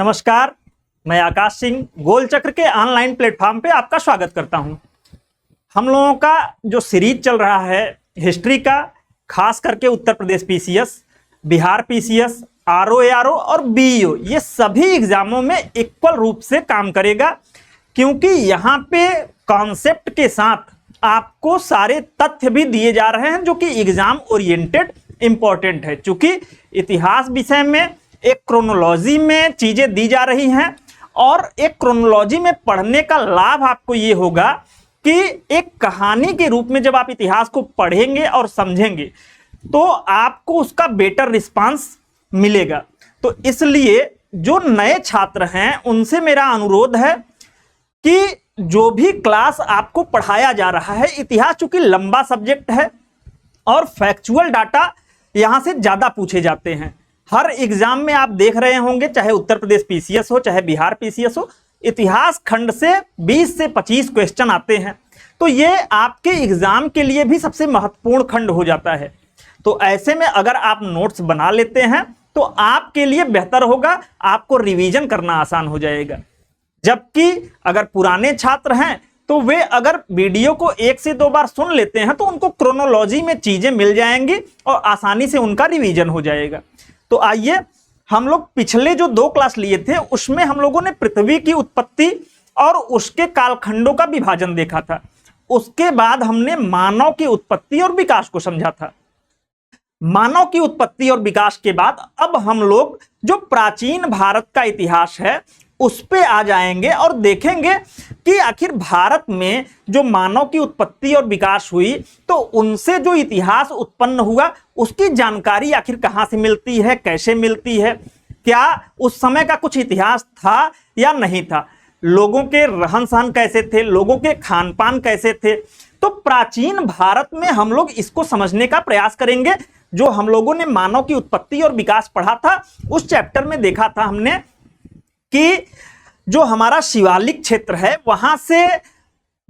नमस्कार, मैं आकाश सिंह गोल चक्र के ऑनलाइन प्लेटफॉर्म पे आपका स्वागत करता हूं। हम लोगों का जो सीरीज चल रहा है हिस्ट्री का, खास करके Uttar Pradesh PCS, Bihar PCS, RO और बीईओ, ये सभी एग्जामों में इक्वल रूप से काम करेगा, क्योंकि यहाँ पे कॉन्सेप्ट के साथ आपको सारे तथ्य भी दिए जा रहे हैं जो कि एग्जाम ओरिएंटेड इंपॉर्टेंट है। चूंकि इतिहास विषय में एक क्रोनोलॉजी में चीजें दी जा रही हैं और एक क्रोनोलॉजी में पढ़ने का लाभ आपको ये होगा कि एक कहानी के रूप में जब आप इतिहास को पढ़ेंगे और समझेंगे तो आपको उसका बेटर रिस्पांस मिलेगा। तो इसलिए जो नए छात्र हैं उनसे मेरा अनुरोध है कि जो भी क्लास आपको पढ़ाया जा रहा है, इतिहास चूंकि लंबा सब्जेक्ट है और फैक्चुअल डाटा यहां से ज्यादा पूछे जाते हैं। हर एग्जाम में आप देख रहे होंगे, चाहे उत्तर प्रदेश पीसीएस हो चाहे बिहार पीसीएस हो, इतिहास खंड से 20 से 25 क्वेश्चन आते हैं। तो ये आपके एग्जाम के लिए भी सबसे महत्वपूर्ण खंड हो जाता है। तो ऐसे में अगर आप नोट्स बना लेते हैं तो आपके लिए बेहतर होगा, आपको रिवीजन करना आसान हो जाएगा। जबकि अगर पुराने छात्र हैं तो वे अगर वीडियो को 1 से 2 बार सुन लेते हैं तो उनको क्रोनोलॉजी में चीजें मिल जाएंगी और आसानी से उनका रिवीजन हो जाएगा। तो आइए, हम लोग पिछले जो 2 क्लास लिए थे उसमें हम लोगों ने पृथ्वी की उत्पत्ति और उसके कालखंडों का विभाजन देखा था। उसके बाद हमने मानव की उत्पत्ति और विकास को समझा था। मानव की उत्पत्ति और विकास के बाद अब हम लोग जो प्राचीन भारत का इतिहास है उस पे आ जाएंगे और देखेंगे कि आखिर भारत में जो मानव की उत्पत्ति और विकास हुई तो उनसे जो इतिहास उत्पन्न हुआ उसकी जानकारी आखिर कहाँ से मिलती है, कैसे मिलती है, क्या उस समय का कुछ इतिहास था या नहीं था, लोगों के रहन सहन कैसे थे, लोगों के खान पान कैसे थे। तो प्राचीन भारत में हम लोग इसको समझने का प्रयास करेंगे। जो हम लोगों ने मानव की उत्पत्ति और विकास पढ़ा था उस चैप्टर में देखा था हमने कि जो हमारा शिवालिक क्षेत्र है वहां से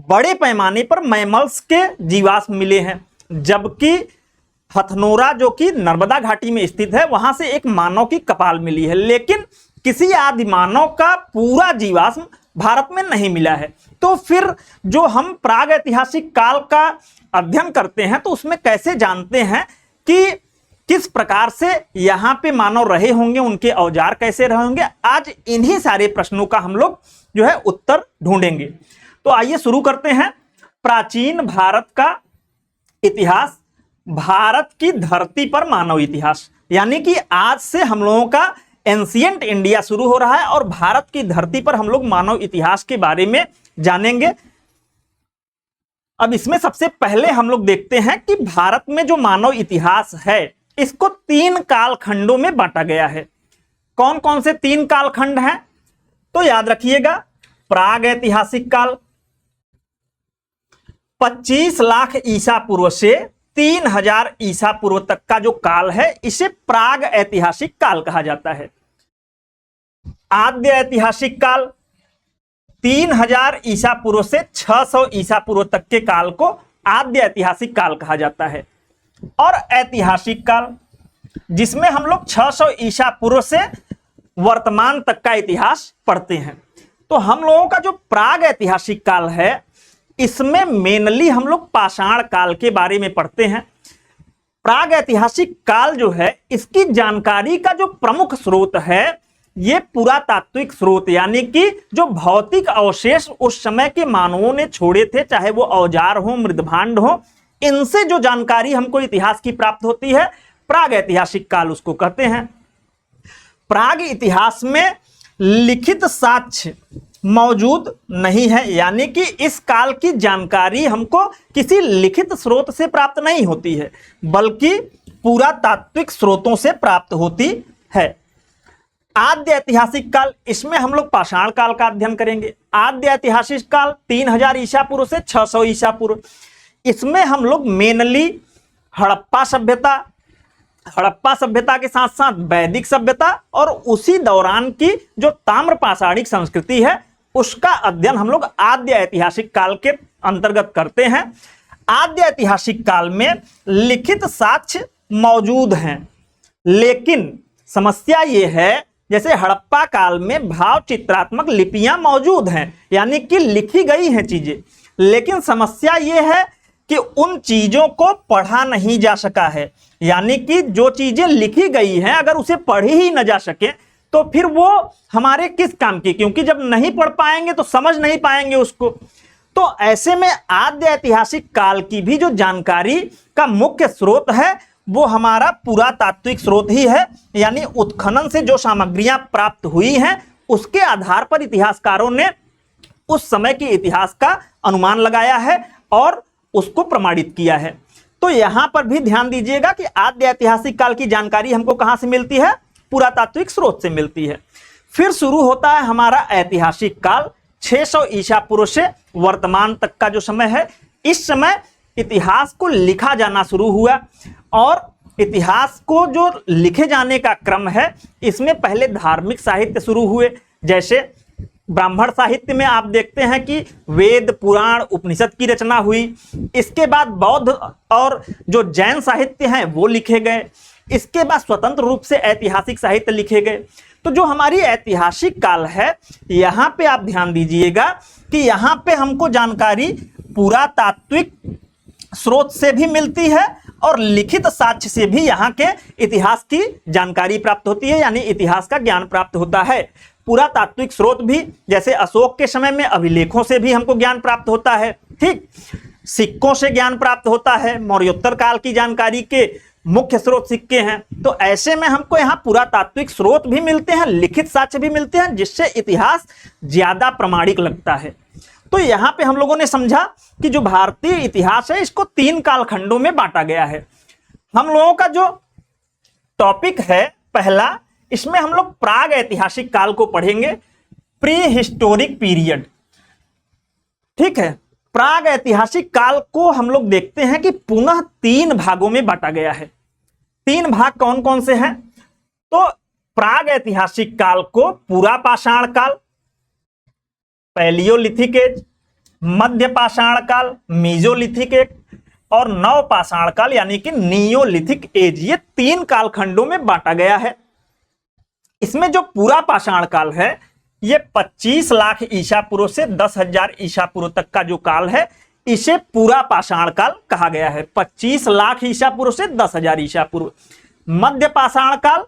बड़े पैमाने पर मैमल्स के जीवाश्म मिले हैं, जबकि हथनोरा जो कि नर्मदा घाटी में स्थित है वहां से एक मानव की कपाल मिली है, लेकिन किसी आदि मानव का पूरा जीवाश्म भारत में नहीं मिला है। तो फिर जो हम प्राग ऐतिहासिक काल का अध्ययन करते हैं तो उसमें कैसे जानते हैं कि किस प्रकार से यहाँ पे मानव रहे होंगे, उनके औजार कैसे रहे होंगे। आज इन्हीं सारे प्रश्नों का हम लोग जो है उत्तर ढूंढेंगे। तो आइए शुरू करते हैं। प्राचीन भारत का इतिहास, भारत की धरती पर मानव इतिहास, यानी कि आज से हम लोगों का एंशिएंट इंडिया शुरू हो रहा है और भारत की धरती पर हम लोग मानव इतिहास के बारे में जानेंगे। अब इसमें सबसे पहले हम लोग देखते हैं कि भारत में जो मानव इतिहास है इसको 3 कालखंडों में बांटा गया है। कौन कौन से 3 कालखंड हैं तो याद रखिएगा। प्राग ऐतिहासिक काल 25 लाख ईसा पूर्व से 3000 ईसा पूर्व तक का जो काल है इसे प्राग ऐतिहासिक काल कहा जाता है। आद्य ऐतिहासिक काल 3000 ईसा पूर्व से 600 ईसा पूर्व तक के काल को आद्य ऐतिहासिक काल कहा जाता है। और ऐतिहासिक काल जिसमें हम लोग 600 ईसा पूर्व से वर्तमान तक का इतिहास पढ़ते हैं। तो हम लोगों का जो प्राग ऐतिहासिक काल है इसमें मेनली हम लोग पाषाण काल के बारे में पढ़ते हैं। प्राग ऐतिहासिक काल जो है इसकी जानकारी का जो प्रमुख स्रोत है ये पुरातात्विक स्रोत, यानी कि जो भौतिक अवशेष उस समय के मानवों ने छोड़े थे, चाहे वो औजार हो, मृदभांड हो, इनसे जो जानकारी हमको इतिहास की प्राप्त होती है प्राग ऐतिहासिक काल उसको कहते हैं। प्राग इतिहास में लिखित साक्ष्य मौजूद नहीं है, यानी कि इस काल की जानकारी हमको किसी लिखित स्रोत से प्राप्त नहीं होती है बल्कि पुरातात्विक स्रोतों से प्राप्त होती है। आद्य ऐतिहासिक काल, इसमें हम लोग पाषाण काल का अध्ययन करेंगे। आद्य ऐतिहासिक काल 3000 ईसा पूर्व से 600 ईसा पूर्व, इसमें हम लोग मेनली हड़प्पा सभ्यता के साथ साथ वैदिक सभ्यता और उसी दौरान की जो ताम्र पाषाणिक संस्कृति है उसका अध्ययन हम लोग आद्य ऐतिहासिक काल के अंतर्गत करते हैं। आद्य ऐतिहासिक काल में लिखित साक्ष्य मौजूद हैं, लेकिन समस्या ये है जैसे हड़प्पा काल में भाव चित्रात्मक लिपियां मौजूद हैं, यानी कि लिखी गई हैं चीजें, लेकिन समस्या यह है कि उन चीजों को पढ़ा नहीं जा सका है। यानी कि जो चीजें लिखी गई हैं अगर उसे पढ़ी ही न जा सके तो फिर वो हमारे किस काम की, क्योंकि जब नहीं पढ़ पाएंगे तो समझ नहीं पाएंगे उसको। तो ऐसे में आद्य ऐतिहासिक काल की भी जो जानकारी का मुख्य स्रोत है वो हमारा पुरातात्विक स्रोत ही है, यानी उत्खनन से जो सामग्रियां प्राप्त हुई हैं उसके आधार पर इतिहासकारों ने उस समय के इतिहास का अनुमान लगाया है और उसको प्रमाणित किया है। तो यहां पर भी ध्यान दीजिएगा कि आद्य ऐतिहासिक काल की जानकारी हमको कहां से मिलती है? पुरातात्विक स्रोत से मिलती है। फिर शुरू होता है हमारा ऐतिहासिक काल 600 ईसा पूर्व से वर्तमान तक का जो समय है। इस समय इतिहास को लिखा जाना शुरू हुआ और इतिहास को जो लिखे जाने का क्रम है इसमें पहले धार्मिक साहित्य शुरू हुए। जैसे ब्राह्मण साहित्य में आप देखते हैं कि वेद, पुराण, उपनिषद की रचना हुई। इसके बाद बौद्ध और जो जैन साहित्य हैं वो लिखे गए। इसके बाद स्वतंत्र रूप से ऐतिहासिक साहित्य लिखे गए। तो जो हमारी ऐतिहासिक काल है यहाँ पे आप ध्यान दीजिएगा कि यहाँ पे हमको जानकारी पुरातात्विक स्रोत से भी मिलती है और लिखित साक्ष्य से भी यहाँ के इतिहास की जानकारी प्राप्त होती है, यानी इतिहास का ज्ञान प्राप्त होता है। पुरातात्विक स्रोत भी जैसे अशोक के समय में अभिलेखों से भी हमको ज्ञान प्राप्त होता है, ठीक, सिक्कों से ज्ञान प्राप्त होता है। मौर्योत्तर काल की जानकारी के मुख्य स्रोत सिक्के हैं। तो ऐसे में हमको यहाँ पुरातात्विक स्रोत भी मिलते हैं, लिखित साक्ष्य भी मिलते हैं, जिससे इतिहास ज्यादा प्रमाणिक लगता है। तो यहाँ पे हम लोगों ने समझा कि जो भारतीय इतिहास है इसको 3 कालखंडों में बांटा गया है। हम लोगों का जो टॉपिक है पहला, इसमें हम लोग प्राग ऐतिहासिक काल को पढ़ेंगे, प्री हिस्टोरिक पीरियड, ठीक है। प्राग ऐतिहासिक काल को हम लोग देखते हैं कि पुनः 3 भागों में बांटा गया है। 3 भाग कौन कौन से हैं? तो प्राग ऐतिहासिक काल को पूरा पाषाण काल, पैलियोलिथिक एज, मध्य पाषाण काल, मेजोलिथिक एज और नव पाषाण काल यानी कि नियोलिथिक एज, ये 3 कालखंडों में बांटा गया है। इसमें जो पूरा पाषाण काल है ये 25 लाख ईसा पूर्व से 10,000 ईसा पूर्व तक का जो काल है इसे पूरा पाषाण काल कहा गया है। 25 लाख ईसा पूर्व से 10,000 ईसा पूर्व। मध्य पाषाण काल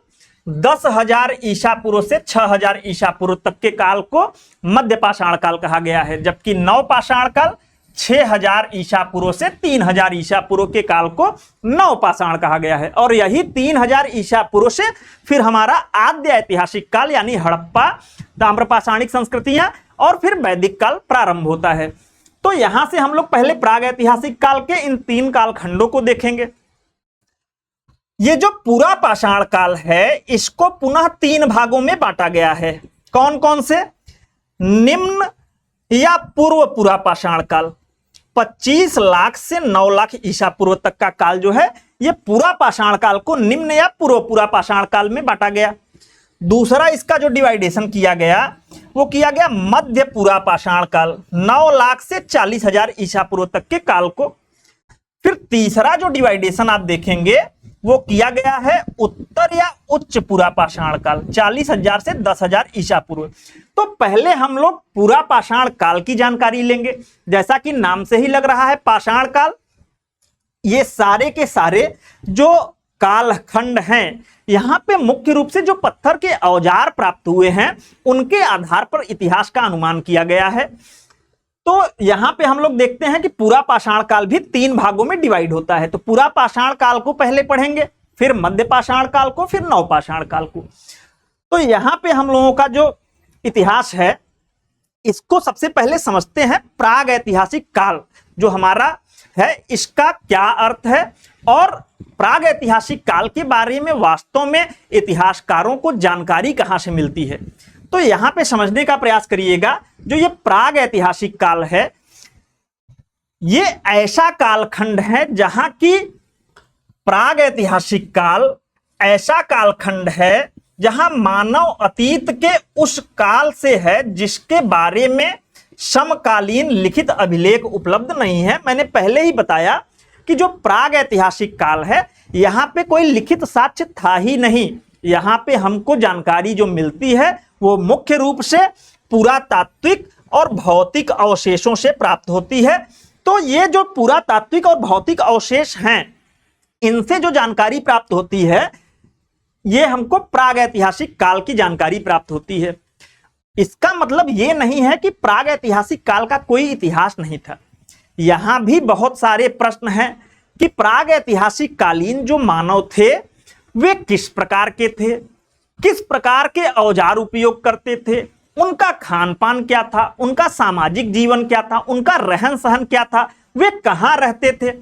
10,000 ईसा पूर्व से 6,000 ईसा पूर्व तक के काल को मध्य पाषाण काल कहा गया है, जबकि नव पाषाण काल 6,000 ईसा पूर्व से 3,000 ईसा पूर्व के काल को नव पाषाण कहा गया है। और यही 3,000 ईसा पूर्व से फिर हमारा आद्य ऐतिहासिक काल यानी हड़प्पा, ताम्रपाषाणिक संस्कृतियां और फिर वैदिक काल प्रारंभ होता है। तो यहां से हम लोग पहले प्राग ऐतिहासिक काल के इन 3 कालखंडों को देखेंगे। ये जो पूरा पाषाण काल है इसको पुनः 3 भागों में बांटा गया है। कौन कौन से? निम्न या पूर्व पूरा पाषाण काल, 25 लाख से 9 लाख ईसा पूर्व तक का काल जो है ये पूरा पाषाण काल को निम्न या पूर्व पूरा पाषाण काल में बांटा गया। दूसरा इसका जो डिवाइडेशन किया गया वो किया गया मध्य पूरा पाषाण काल, 9 लाख से 40,000 ईसा पूर्व तक के काल को। फिर तीसरा जो डिवाइडेशन आप देखेंगे वो किया गया है उत्तर या उच्च पूरा पाषाण काल, 40,000 से 10,000 ईसा पूर्व। तो पहले हम लोग पूरा पाषाण काल की जानकारी लेंगे। जैसा कि नाम से ही लग रहा है पाषाण काल, ये सारे के सारे जो कालखंड हैं यहाँ पे मुख्य रूप से जो पत्थर के औजार प्राप्त हुए हैं उनके आधार पर इतिहास का अनुमान किया गया है। तो यहां पे हम लोग देखते हैं कि पूरा पाषाण काल भी 3 भागों में डिवाइड होता है। तो पूरा पाषाण काल को पहले पढ़ेंगे, फिर मध्य पाषाण काल को, फिर नव पाषाण काल को। तो यहां पे हम लोगों का जो इतिहास है इसको सबसे पहले समझते हैं। प्राग ऐतिहासिक काल जो हमारा है इसका क्या अर्थ है और प्राग ऐतिहासिक काल के बारे में वास्तव में इतिहासकारों को जानकारी कहां से मिलती है। तो यहां पे समझने का प्रयास करिएगा। जो ये प्राग ऐतिहासिक काल है ये ऐसा कालखंड है जहां की प्राग ऐतिहासिक काल ऐसा कालखंड है जहां मानव अतीत के उस काल से है जिसके बारे में समकालीन लिखित अभिलेख उपलब्ध नहीं है। मैंने पहले ही बताया कि जो प्राग ऐतिहासिक काल है यहां पे कोई लिखित साक्ष्य था ही नहीं। यहाँ पे हमको जानकारी जो मिलती है वो मुख्य रूप से पुरातात्विक और भौतिक अवशेषों से प्राप्त होती है। तो ये जो पुरातात्विक और भौतिक अवशेष हैं, इनसे जो जानकारी प्राप्त होती है, ये हमको प्रागैतिहासिक काल की जानकारी प्राप्त होती है। इसका मतलब ये नहीं है कि प्रागैतिहासिक काल का कोई इतिहास नहीं था। यहां भी बहुत सारे प्रश्न हैं कि प्रागैतिहासिक कालीन जो मानव थे वे किस प्रकार के थे, किस प्रकार के औजार उपयोग करते थे, उनका खान पान क्या था, उनका सामाजिक जीवन क्या था, उनका रहन सहन क्या था, वे कहाँ रहते थे।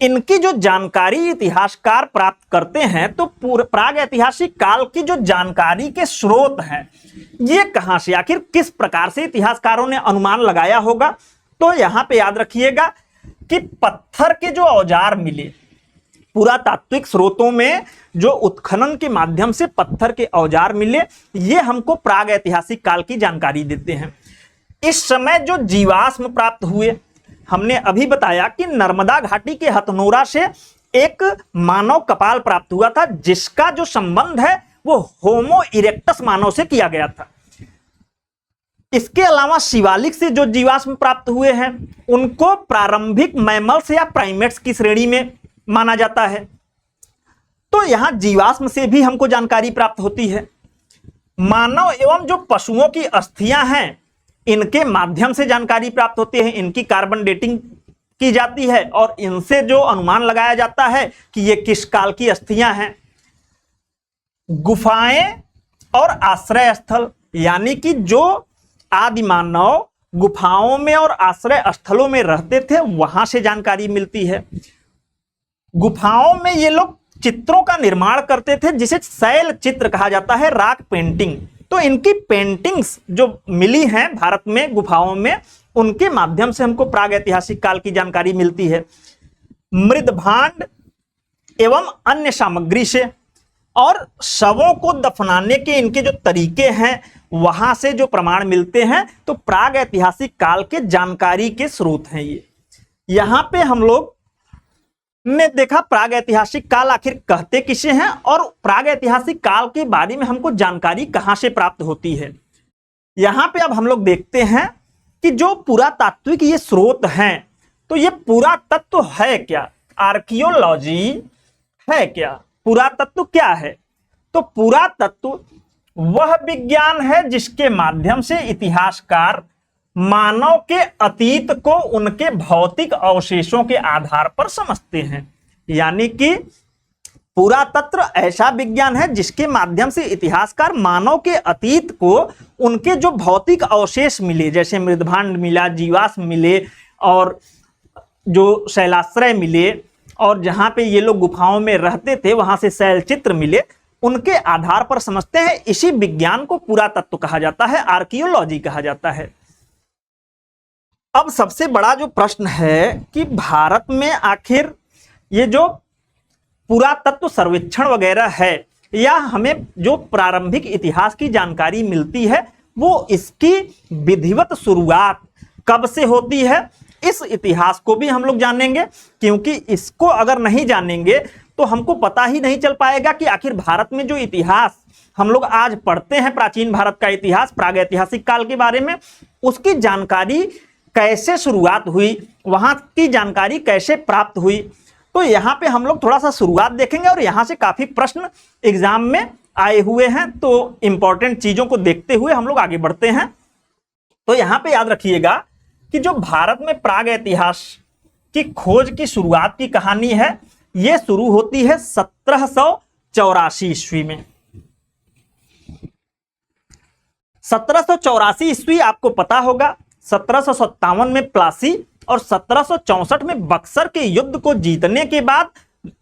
इनकी जो जानकारी इतिहासकार प्राप्त करते हैं तो प्रागैतिहासिक काल की जो जानकारी के स्रोत हैं ये कहाँ से, आखिर किस प्रकार से इतिहासकारों ने अनुमान लगाया होगा। तो यहाँ पे याद रखिएगा कि पत्थर के जो औजार मिले, पुरातात्विक स्रोतों में जो उत्खनन के माध्यम से पत्थर के औजार मिले, ये हमको प्रागैतिहासिक काल की जानकारी देते हैं। इस समय जो जीवाश्म प्राप्त हुए, हमने अभी बताया कि नर्मदा घाटी के हथनोरा से एक मानव कपाल प्राप्त हुआ था, जिसका जो संबंध है वो होमो इरेक्टस मानव से किया गया था। इसके अलावा शिवालिक से जो जीवाश्म प्राप्त हुए हैं उनको प्रारंभिक मैमल्स या प्राइमेट्स की श्रेणी में माना जाता है। तो यहां जीवाश्म से भी हमको जानकारी प्राप्त होती है। मानव एवं जो पशुओं की अस्थियां हैं, इनके माध्यम से जानकारी प्राप्त होती है, इनकी कार्बन डेटिंग की जाती है और इनसे जो अनुमान लगाया जाता है कि ये किस काल की अस्थियां हैं। गुफाएं और आश्रय स्थल, यानी कि जो आदि मानव गुफाओं में और आश्रय स्थलों में रहते थे, वहां से जानकारी मिलती है। गुफाओं में ये लोग चित्रों का निर्माण करते थे, जिसे शैल चित्र कहा जाता है, रॉक पेंटिंग। तो इनकी पेंटिंग्स जो मिली हैं भारत में गुफाओं में, उनके माध्यम से हमको प्रागैतिहासिक काल की जानकारी मिलती है। मृदभांड एवं अन्य सामग्री से और शवों को दफनाने के इनके जो तरीके हैं, वहां से जो प्रमाण मिलते हैं, तो प्रागैतिहासिक काल के जानकारी के स्रोत हैं ये। यहां पे हम लोग ने देखा प्रागैतिहासिक काल आखिर कहते किसे हैं और प्रागैतिहासिक काल के बारे में हमको जानकारी कहां से प्राप्त होती है। यहां पे अब हम लोग देखते हैं कि जो पुरातात्विक ये स्रोत हैं, तो ये पुरातत्व है क्या, आर्कियोलॉजी है क्या, पुरातत्व क्या है। तो पुरातत्व वह विज्ञान है जिसके माध्यम से इतिहासकार मानव के अतीत को उनके भौतिक अवशेषों के आधार पर समझते हैं। यानी कि पुरातत्व ऐसा विज्ञान है जिसके माध्यम से इतिहासकार मानव के अतीत को उनके जो भौतिक अवशेष मिले, जैसे मृदभांड मिला, जीवाश्म मिले और जो शैलाश्रय मिले और जहां पे ये लोग गुफाओं में रहते थे वहां से शैल चित्र मिले, उनके आधार पर समझते हैं। इसी विज्ञान को पुरातत्व कहा जाता है, आर्कियोलॉजी कहा जाता है। अब सबसे बड़ा जो प्रश्न है कि भारत में आखिर ये जो पुरातत्व सर्वेक्षण वगैरह है या हमें जो प्रारंभिक इतिहास की जानकारी मिलती है, वो इसकी विधिवत शुरुआत कब से होती है, इस इतिहास को भी हम लोग जानेंगे। क्योंकि इसको अगर नहीं जानेंगे तो हमको पता ही नहीं चल पाएगा कि आखिर भारत में जो इतिहास हम लोग आज पढ़ते हैं, प्राचीन भारत का इतिहास, प्रागैतिहासिक काल के बारे में, उसकी जानकारी कैसे शुरुआत हुई, वहां की जानकारी कैसे प्राप्त हुई। तो यहाँ पे हम लोग थोड़ा सा शुरुआत देखेंगे और यहाँ से काफी प्रश्न एग्जाम में आए हुए हैं, तो इंपॉर्टेंट चीजों को देखते हुए हम लोग आगे बढ़ते हैं। तो यहाँ पे याद रखिएगा कि जो भारत में प्रागैतिहास की खोज की शुरुआत की कहानी है, ये शुरू होती है 1784 ईस्वी में। 1784 ईस्वी आपको पता होगा, 1757 में प्लासी और 1764 में बक्सर के युद्ध को जीतने के बाद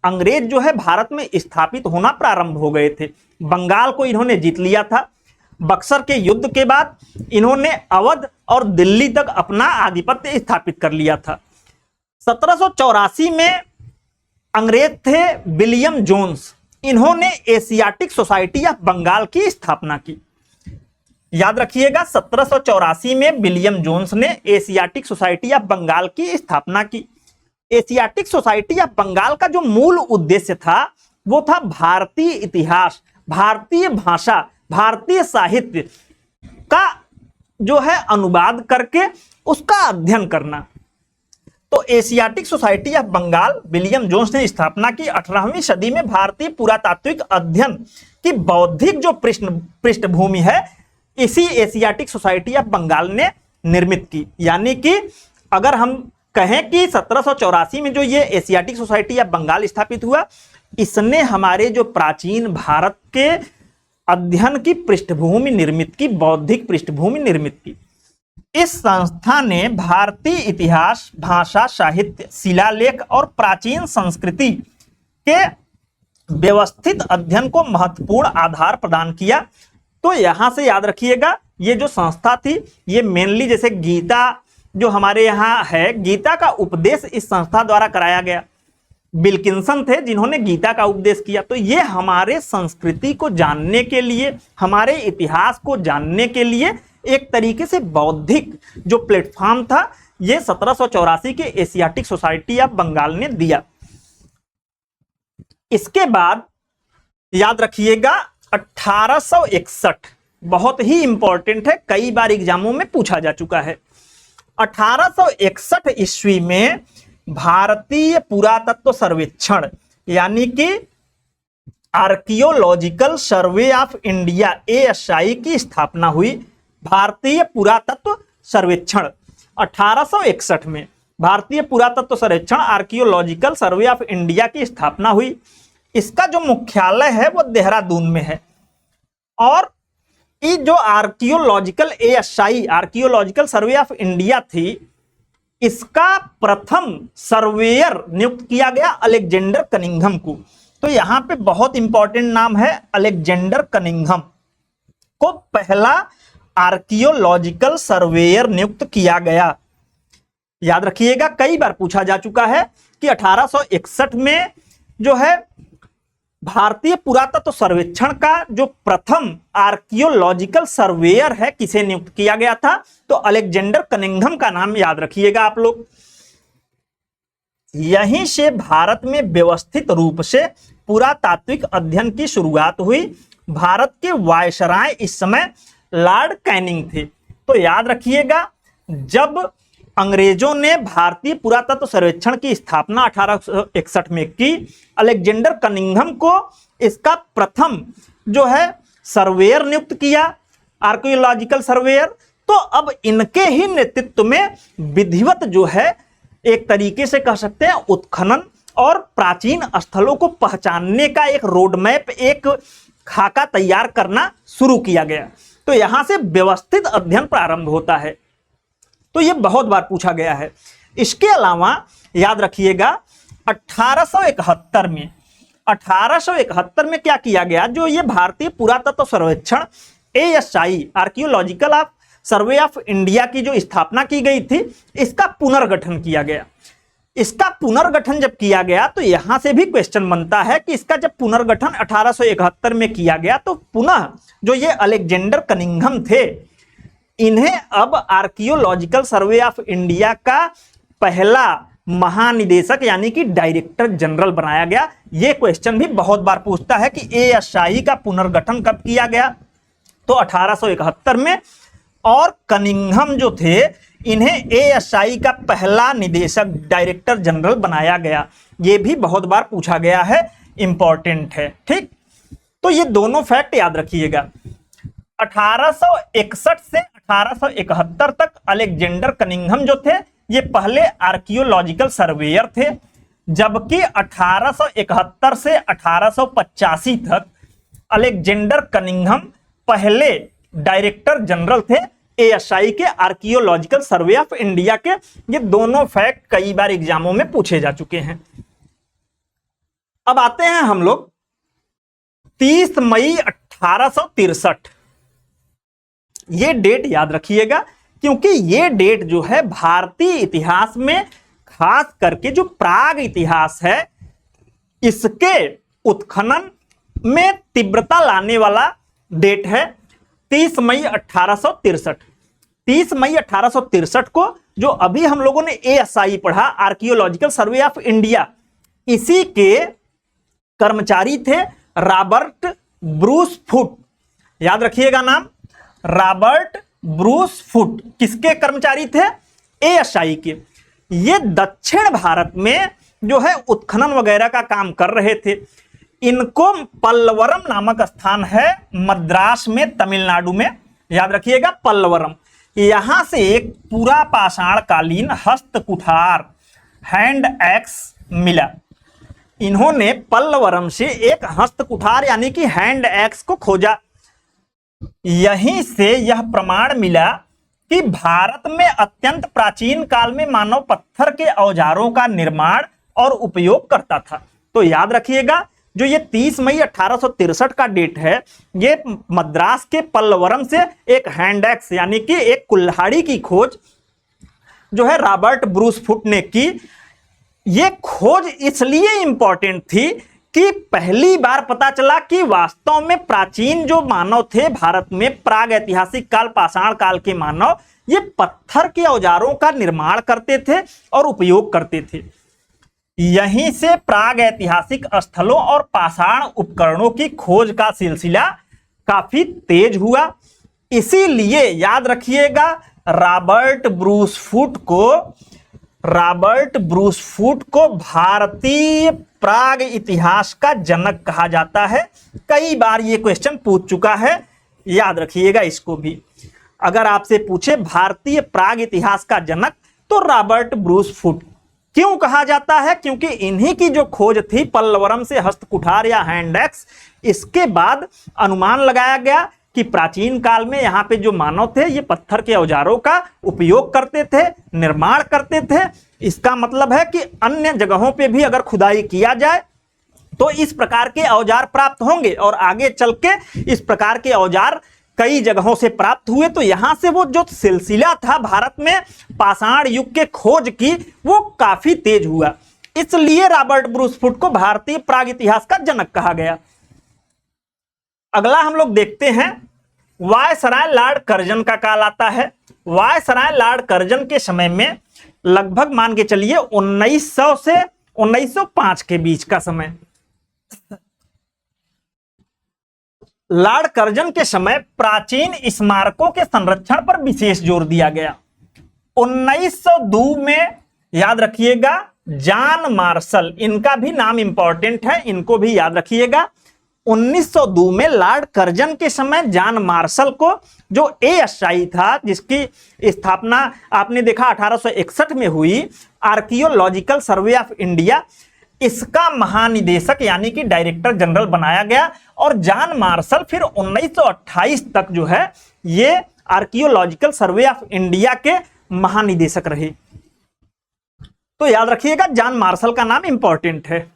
अंग्रेज जो है भारत में स्थापित होना प्रारंभ हो गए थे। बंगाल को इन्होंने जीत लिया था। बक्सर के युद्ध के बाद इन्होंने अवध और दिल्ली तक अपना आधिपत्य स्थापित कर लिया था। 1784 में अंग्रेज थे विलियम जोन्स, इन्होंने एशियाटिक सोसाइटी ऑफ बंगाल की स्थापना की। याद रखिएगा 1784 में विलियम जोन्स ने एशियाटिक सोसाइटी ऑफ बंगाल की स्थापना की। एशियाटिक सोसाइटी ऑफ बंगाल का जो मूल उद्देश्य था वो था भारतीय इतिहास भारतीय भाषा, भारतीय साहित्य का जो है अनुवाद करके उसका अध्ययन करना। तो Asiatic Society of Bengal William Jones ने स्थापना की। 18वीं सदी में भारतीय पुरातात्विक अध्ययन की बौद्धिक जो पृष्ठभूमि है इसी एशियाटिक सोसाइटी ऑफ बंगाल ने निर्मित की। यानी कि अगर हम कहें कि 1784 में जो ये एशियाटिक सोसाइटी ऑफ बंगाल स्थापित हुआ, इसने हमारे जो प्राचीन भारत के अध्ययन की पृष्ठभूमि निर्मित की, बौद्धिक पृष्ठभूमि निर्मित की। इस संस्था ने भारतीय इतिहास, भाषा, साहित्य, शिलालेख और प्राचीन संस्कृति के व्यवस्थित अध्ययन को महत्वपूर्ण आधार प्रदान किया। तो यहां से याद रखिएगा, ये जो संस्था थी ये मेनली जैसे गीता जो हमारे यहाँ है, गीता का उपदेश इस संस्था द्वारा कराया गया। विल्किंसन थे जिन्होंने गीता का उपदेश किया। तो ये हमारे संस्कृति को जानने के लिए, हमारे इतिहास को जानने के लिए एक तरीके से बौद्धिक जो प्लेटफॉर्म था ये 1784 के एशियाटिक सोसाइटी ऑफ बंगाल ने दिया। इसके बाद याद रखिएगा 1861 बहुत ही इंपॉर्टेंट है, कई बार एग्जामों में पूछा जा चुका है। 1861 ईस्वी में भारतीय पुरातत्व सर्वेक्षण यानी कि archaeological survey of India ASI की स्थापना हुई। भारतीय पुरातत्व सर्वेक्षण 1861 में भारतीय पुरातत्व सर्वेक्षण आर्कियोलॉजिकल सर्वे ऑफ इंडिया की स्थापना हुई। इसका जो मुख्यालय है वो देहरादून में है। और ये जो archaeological ASI archaeological survey of India थी, इसका प्रथम सर्वेयर नियुक्त किया गया अलेक्जेंडर कनिंघम को। तो यहां पे बहुत इंपॉर्टेंट नाम है, अलेक्जेंडर कनिंघम को पहला आर्कियोलॉजिकल सर्वेयर नियुक्त किया गया। याद रखिएगा, कई बार पूछा जा चुका है कि 1861 में जो है भारतीय पुरातत्व सर्वेक्षण का जो प्रथम आर्कियोलॉजिकल सर्वेयर है किसे नियुक्त किया गया था, तो अलेक्जेंडर कनिंघम का नाम याद रखिएगा आप लोग। यहीं से भारत में व्यवस्थित रूप से पुरातात्विक अध्ययन की शुरुआत हुई। भारत के वायसराय इस समय लॉर्ड कैनिंग थे। तो याद रखिएगा, जब अंग्रेजों ने भारतीय पुरातत्व सर्वेक्षण की स्थापना 1861 में की, अलेक्जेंडर कनिंघम को इसका प्रथम जो है सर्वेयर नियुक्त किया, आर्कियोलॉजिकल सर्वेयर। तो अब इनके ही नेतृत्व में विधिवत जो है एक तरीके से कह सकते हैं उत्खनन और प्राचीन स्थलों को पहचानने का एक रोड मैप, एक खाका तैयार करना शुरू किया गया। तो यहां से व्यवस्थित अध्ययन प्रारंभ होता है। तो ये बहुत बार पूछा गया है। इसके अलावा याद रखिएगा 1871 में क्या किया गया, जो ये भारतीय पुरातत्व सर्वेक्षण ASI archaeological of survey of India की जो स्थापना की गई थी, इसका पुनर्गठन किया गया। इसका पुनर्गठन जब किया गया तो यहां से भी क्वेश्चन बनता है कि इसका जब पुनर्गठन 1871 में किया गया तो पुनः जो ये अलेक्जेंडर कनिंघम थे, इन्हें अब आर्कियोलॉजिकल सर्वे ऑफ इंडिया का पहला महानिदेशक यानी कि डायरेक्टर जनरल बनाया गया। यह क्वेश्चन भी बहुत बार पूछता है कि ASI का पुनर्गठन कब किया गया, तो 1871 में। और कनिंघम जो थे, इन्हें ASI का पहला निदेशक डायरेक्टर जनरल बनाया गया। यह भी बहुत बार पूछा गया है, इंपॉर्टेंट है। ठीक, तो ये दोनों फैक्ट याद रखिएगा। 1861 से 1871 तक अलेक्जेंडर कनिंघम जो थे ये पहले आर्कियोलॉजिकल सर्वेयर थे, जबकि 1871 से 1885 तक अलेक्जेंडर कनिंघम पहले डायरेक्टर जनरल थे ASI के आर्कियोलॉजिकल सर्वे ऑफ इंडिया के। ये दोनों फैक्ट कई बार एग्जामों में पूछे जा चुके हैं। अब आते हैं हम लोग 30 मई 1863। ये डेट याद रखिएगा, क्योंकि ये डेट जो है भारतीय इतिहास में खास करके जो प्राग इतिहास है इसके उत्खनन में तीव्रता लाने वाला डेट है। 30 मई 1863। 30 मई 1863 को जो अभी हम लोगों ने ASI पढ़ा, आर्कियोलॉजिकल सर्वे ऑफ इंडिया, इसी के कर्मचारी थे रॉबर्ट ब्रूस फूट, याद रखिएगा नाम, रॉबर्ट ब्रूस फूट किसके कर्मचारी थे? एएसआई के। ये दक्षिण भारत में जो है उत्खनन वगैरह का काम कर रहे थे। इनको पल्लवरम नामक स्थान है मद्रास में, तमिलनाडु में, याद रखिएगा पल्लवरम। यहां से एक पूरा पाषाण कालीन हस्त कुठार हैंड एक्स मिला। इन्होंने पल्लवरम से एक हस्त कुठार यानी कि हैंड एक्स को खोजा। यहीं से यह प्रमाण मिला कि भारत में अत्यंत प्राचीन काल में मानव पत्थर के औजारों का निर्माण और उपयोग करता था। तो याद रखिएगा जो ये 30 मई 1863 का डेट है, ये मद्रास के पल्लवरम से एक हैंड एक्स यानी कि एक कुल्हाड़ी की खोज जो है रॉबर्ट ब्रूस फुट ने की। ये खोज इसलिए इंपॉर्टेंट थी कि पहली बार पता चला कि वास्तव में प्राचीन जो मानव थे भारत में, प्राग ऐतिहासिक काल, पाषाण काल के मानव, ये पत्थर के औजारों का निर्माण करते थे और उपयोग करते थे। यहीं से प्राग ऐतिहासिक स्थलों और पाषाण उपकरणों की खोज का सिलसिला काफी तेज हुआ। इसीलिए याद रखिएगा रॉबर्ट ब्रूस फुट को भारतीय प्राग इतिहास का जनक कहा जाता है। कई बार ये क्वेश्चन पूछ चुका है, याद रखिएगा इसको भी। अगर आपसे पूछे भारतीय प्राग इतिहास का जनक तो रॉबर्ट ब्रूस फुट क्यों कहा जाता है? क्योंकि इन्हीं की जो खोज थी पल्लवरम से हस्त कुठार या हैंड एक्स, इसके बाद अनुमान लगाया गया कि प्राचीन काल में यहाँ पे जो मानव थे ये पत्थर के औजारों का उपयोग करते थे, निर्माण करते थे। इसका मतलब है कि अन्य जगहों पे भी अगर खुदाई किया जाए तो इस प्रकार के औजार प्राप्त होंगे और आगे चल के इस प्रकार के औजार कई जगहों से प्राप्त हुए। तो यहां से वो जो सिलसिला था भारत में पाषाण युग के खोज की, वो काफी तेज हुआ। इसलिए रॉबर्ट ब्रूस फुट को भारतीय प्राग इतिहास का जनक कहा गया। अगला हम लोग देखते हैं वायसराय लॉर्ड कर्जन का काल आता है। वायसराय लॉर्ड कर्जन के समय में लगभग मान के चलिए 1900 से 1905 के बीच का समय। लॉर्ड कर्जन के समय प्राचीन स्मारकों के संरक्षण पर विशेष जोर दिया गया। 1902 में याद रखिएगा जॉन मार्शल, इनका भी नाम इंपॉर्टेंट है, इनको भी याद रखिएगा। 1902 में लॉर्ड कर्जन के समय जॉन मार्शल को, जो एएसआई था जिसकी स्थापना आपने देखा 1861 में हुई, आर्कियोलॉजिकल सर्वे ऑफ इंडिया, इसका महानिदेशक यानी कि डायरेक्टर जनरल बनाया गया। और जॉन मार्शल फिर 1928 तक जो है ये आर्कियोलॉजिकल सर्वे ऑफ इंडिया के महानिदेशक रहे। तो याद रखिएगा जॉन मार्शल का नाम इंपॉर्टेंट है।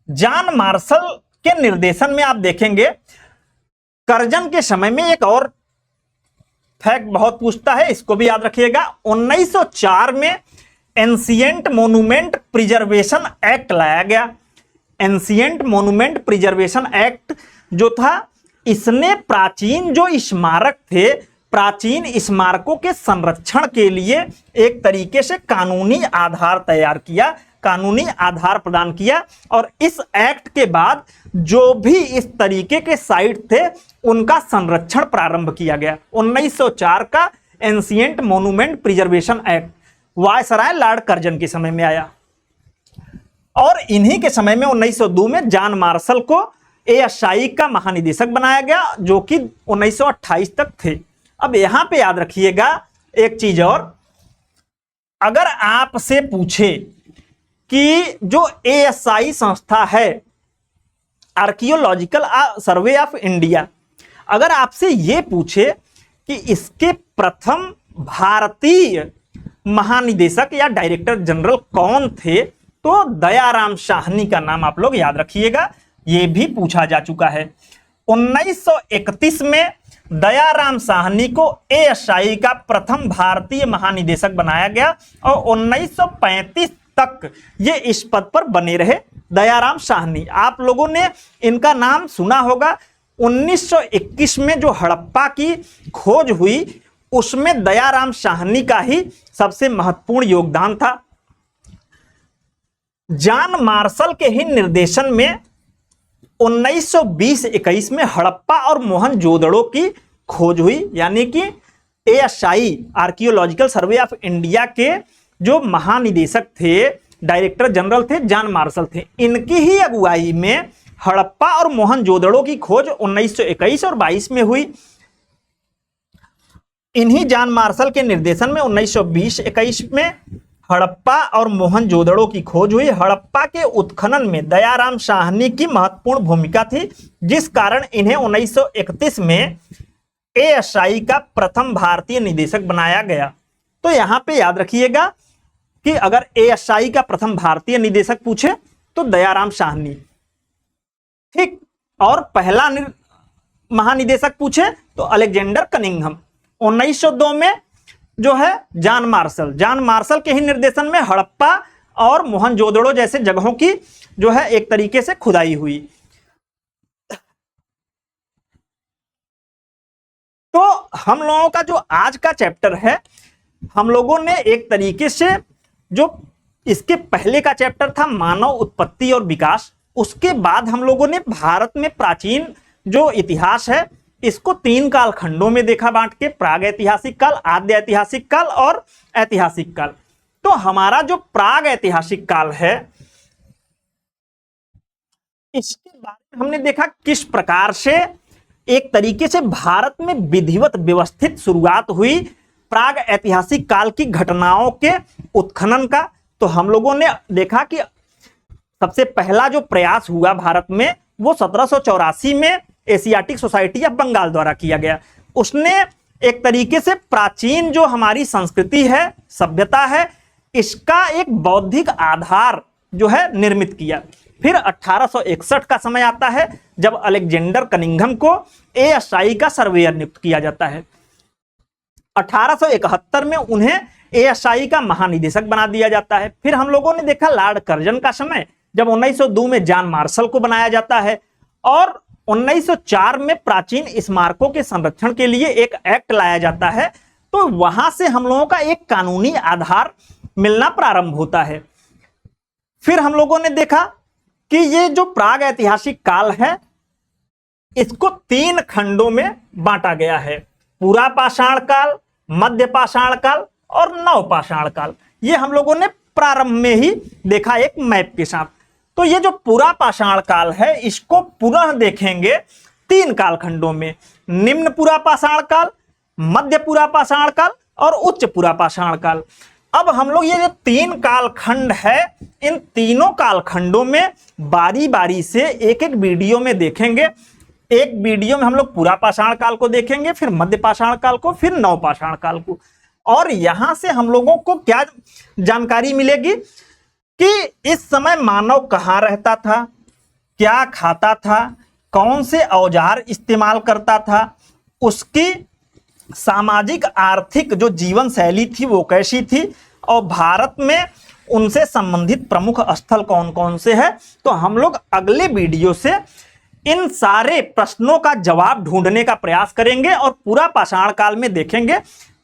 जॉन मार्शल के निर्देशन में आप देखेंगे कर्जन के समय में एक और फैक्ट बहुत पूछता है, इसको भी याद रखिएगा। 1904 में एंशिएंट मोन्यूमेंट प्रिजर्वेशन एक्ट लाया गया। एंशिएंट मोन्यूमेंट प्रिजर्वेशन एक्ट जो था, इसने प्राचीन जो स्मारक थे, प्राचीन स्मारकों के संरक्षण के लिए एक तरीके से कानूनी आधार तैयार किया, कानूनी आधार प्रदान किया। और इस एक्ट के बाद जो भी इस तरीके के साइट थे उनका संरक्षण प्रारंभ किया गया। 1904 का ancient monument preservation act viceroy Lord Curzon के समय में आया। और इन्हीं के समय में 1902 में जॉन मार्शल को एएसआई का महानिदेशक बनाया गया, जो कि 1928 तक थे। अब यहां पे याद रखिएगा एक चीज और, अगर आपसे पूछे कि जो एएसआई संस्था है आर्कियोलॉजिकल सर्वे ऑफ इंडिया, अगर आपसे यह पूछे कि इसके प्रथम भारतीय महानिदेशक या डायरेक्टर जनरल कौन थे, तो दयाराम साहनी का नाम आप लोग याद रखिएगा, यह भी पूछा जा चुका है। 1931 में दयाराम साहनी को एएसआई का प्रथम भारतीय महानिदेशक बनाया गया और 1935 तक ये इस पद पर बने रहे दयाराम साहनी। आप लोगों ने इनका नाम सुना होगा। 1921 में जो हड़प्पा की खोज हुई उसमें दयाराम साहनी का ही सबसे महत्वपूर्ण योगदान था। जॉन मार्शल के ही निर्देशन में 1920-21 में हड़प्पा और मोहनजोदड़ो की खोज हुई, यानी कि ASI archaeological survey of India के जो महानिदेशक थे, डायरेक्टर जनरल थे, जॉन मार्शल थे, इनकी ही अगुवाई में हड़प्पा और मोहनजोदड़ो की खोज 1921 और 22 में हुई। इन्हीं जॉन मार्शल के निर्देशन में 1920-21 में हड़प्पा और मोहनजोदड़ो की खोज हुई। हड़प्पा के उत्खनन में दयाराम साहनी की महत्वपूर्ण भूमिका थी, जिस कारण इन्हें 1931 में ASI का प्रथम भारतीय निदेशक बनाया गया। तो यहां पे याद रखिएगा कि अगर ASI का प्रथम भारतीय निदेशक पूछे तो दयाराम साहनी, ठीक, और पहला महानिदेशक पूछे तो अलेक्जेंडर कनिंघम। 1902 में जो है जॉन मार्शल के ही निर्देशन में हड़प्पा और मोहनजोदड़ो जैसे जगहों की जो है एक तरीके से खुदाई हुई। तो हम लोगों का जो आज का चैप्टर है, हम लोगों ने एक तरीके से जो इसके पहले का चैप्टर था मानव उत्पत्ति और विकास, उसके बाद हम लोगों ने भारत में प्राचीन जो इतिहास है इसको 3 कालखंडों में देखा बांट के, प्राग ऐतिहासिक काल, आद्य ऐतिहासिक काल और ऐतिहासिक काल। तो हमारा जो प्राग ऐतिहासिक काल है, इसके बारे में हमने देखा किस प्रकार से एक तरीके से भारत में विधिवत व्यवस्थित शुरुआत हुई प्राग ऐतिहासिक काल की घटनाओं के उत्खनन का। तो हम लोगों ने देखा कि सबसे पहला जो प्रयास हुआ भारत में वो 1784 में एशियाटिक सोसाइटी ऑफ बंगाल द्वारा किया गया। उसने एक तरीके से प्राचीन जो हमारी संस्कृति है, सभ्यता है, इसका एक बौद्धिक आधार जो है निर्मित किया। फिर 1861 का समय आता है जब अलेक्जेंडर कनिंघम को ASI का सर्वेयर नियुक्त किया जाता है। 1871 में उन्हें ASI का महानिदेशक बना दिया जाता है। फिर हम लोगों ने देखा लॉर्ड कर्जन का समय, जब 1902 में जॉन मार्शल को बनाया जाता है और 1904 में प्राचीन स्मारकों के संरक्षण के लिए एक एक्ट लाया जाता है। तो वहां से हम लोगों का एक कानूनी आधार मिलना प्रारंभ होता है। फिर हम लोगों ने देखा कि ये जो प्राग ऐतिहासिक काल है इसको 3 खंडों में बांटा गया है, पूरा पाषाण काल, मध्य पाषाण काल और नवपाषाण काल। ये हम लोगों ने प्रारंभ में ही देखा एक मैप के साथ। तो ये जो पूरा पाषाण काल है इसको पुनः देखेंगे 3 कालखंडों में, निम्न पूरा पाषाण काल, मध्य पूरा पाषाण काल और उच्च पूरा पाषाण काल। अब हम लोग ये जो 3 कालखंड है, इन तीनों कालखंडों में बारी बारी से एक एक वीडियो में देखेंगे। एक वीडियो में हम लोग पूरा पाषाण काल को देखेंगे, फिर मध्य पाषाण काल को, फिर नव पाषाण काल को। और यहां से हम लोगों को क्या जानकारी मिलेगी कि इस समय मानव कहाँ रहता था, क्या खाता था, कौन से औजार इस्तेमाल करता था, उसकी सामाजिक आर्थिक जो जीवन शैली थी वो कैसी थी, और भारत में उनसे संबंधित प्रमुख स्थल कौन कौन से हैं। तो हम लोग अगले वीडियो से इन सारे प्रश्नों का जवाब ढूंढने का प्रयास करेंगे और पूरा पाषाण काल में देखेंगे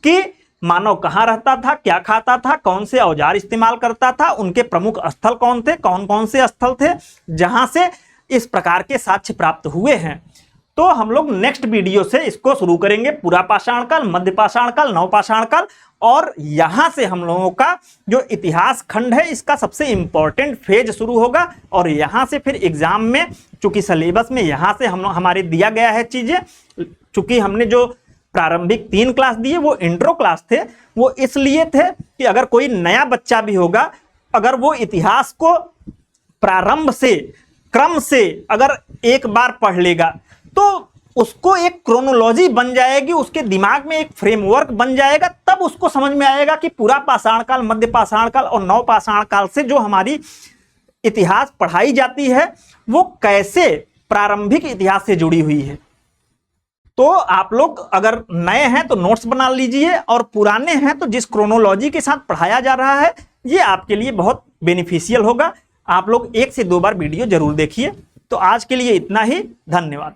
कि मानव कहाँ रहता था, क्या खाता था, कौन से औजार इस्तेमाल करता था, उनके प्रमुख स्थल कौन थे, कौन कौन से स्थल थे जहां से इस प्रकार के साक्ष्य प्राप्त हुए हैं। तो हम लोग नेक्स्ट वीडियो से इसको शुरू करेंगे, पूरा पाषाण काल, मध्य पाषाण काल, नव पाषाण काल। और यहां से हम लोगों का जो इतिहास खंड है इसका सबसे इंपॉर्टेंट फेज शुरू होगा। और यहां से फिर एग्जाम में, चूंकि सिलेबस में यहां से हमारे दिया गया है चीजें, चूंकि हमने जो प्रारंभिक 3 क्लास दिए वो इंट्रो क्लास थे, वो इसलिए थे कि अगर कोई नया बच्चा भी होगा, अगर वो इतिहास को प्रारंभ से क्रम से अगर एक बार पढ़ लेगा तो उसको एक क्रोनोलॉजी बन जाएगी, उसके दिमाग में एक फ्रेमवर्क बन जाएगा, तब उसको समझ में आएगा कि पूरा पाषाण काल, मध्य पाषाण काल और नव पाषाण काल से जो हमारी इतिहास पढ़ाई जाती है वो कैसे प्रारंभिक इतिहास से जुड़ी हुई है। तो आप लोग अगर नए हैं तो नोट्स बना लीजिए, और पुराने हैं तो जिस क्रोनोलॉजी के साथ पढ़ाया जा रहा है ये आपके लिए बहुत बेनिफिशियल होगा। आप लोग 1 से 2 बार वीडियो जरूर देखिए। तो आज के लिए इतना ही, धन्यवाद।